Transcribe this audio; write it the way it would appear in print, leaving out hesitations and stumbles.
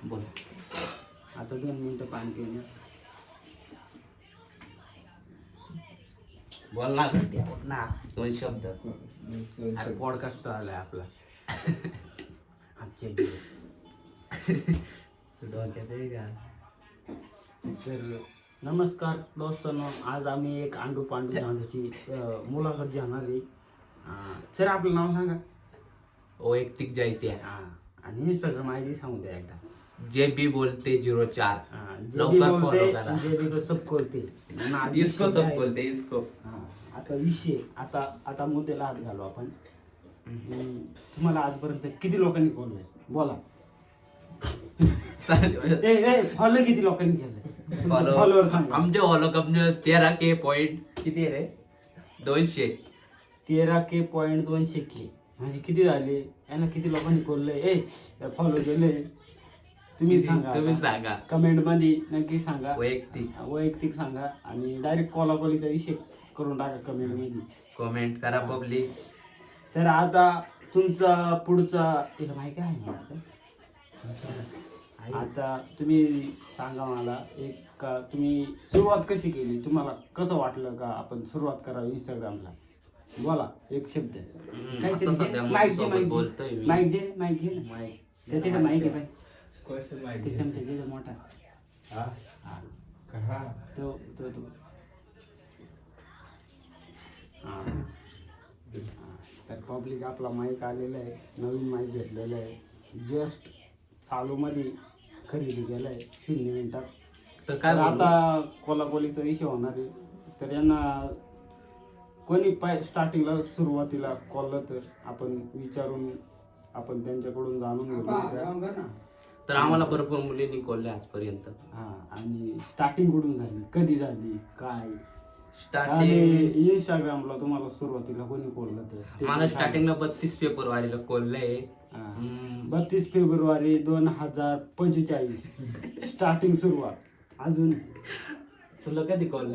बोल आता 2 मिनिटं पाणी पिऊन ये. बोल ना घट्या ना 2 शब्द. अरे पॉडकास्ट आलाय आपला आजच्या दिवस. डोक्यात आहे का? तर नमस्कार दोस्तांनो, आज आम्ही एक आंडू पांडू झांजूची मुलाखत घेणार आहे. सर आपलं नाव सांगा. वैयक्तिक जायते आणि इंस्टाग्राम आय डी सांगू द्या एकदा. JB बोलते 04. जे बी लवकर फॉलो बोलते करा. जे बी को सब बोलते इसको सब बोलते इसको. आता विषय आता मुद्द्याला हात घालू आपण. तुम्हाला आजपर्यंत किती लोकांनी बोललंय बोला. फॉलो किती लोकांनी केलंय? फॉलोअर सांगा. आमचे फॉलो कमजे 13K पॉइंट किती आहे रे? 200. 13K.200K म्हणजे किती झाले? यांना किती लोकांनी बोललंय फॉलो केले? तुम्ही सांगा कमेंट मध्ये नक्की सांगा. वैयक्तिक सांगा आणि डायरेक्ट कॉलाकॉलीचा विषय करून टाका कमेंट मध्ये. कमेंट करा पब्लिक. तर आता तुमचा पुढचा एक माहिती आहे ना आता तुम्ही सांगा मला एक तुम्ही सुरुवात कशी केली? तुम्हाला कसं वाटलं का आपण सुरुवात करावी इंस्टाग्रामला? बोला एक शब्द. माईक त्याच्याकडे माईक आहे ते चमचा मोठा तो तर पब्लिक आपला माईक आलेला आहे. नवीन माईक घेतलेला आहे. जस्ट चालू मध्ये खरेदी केलाय 0 मिनिटात. तर काय आता कोलाकोलीचा विषय होणार आहे. तर यांना कोणी स्टार्टिंगला सुरुवातीला कॉल तर आपण विचारून आपण त्यांच्याकडून जाणून घेऊ. तर आम्हाला भरपूर मुलींनी कॉलले आजपर्यंत. आणि स्टार्टिंग कुठून झाली, कधी झाली, काय स्टार्टिंग इंस्टाग्रामला तुम्हाला सुरुवातीला कोणी कॉल तर? मला स्टार्टिंगला 32 फेब्रुवारीला कॉललंय. 32 फेब्रुवारी 2045 स्टार्टिंग सुरुवात. अजून तुला कधी कॉल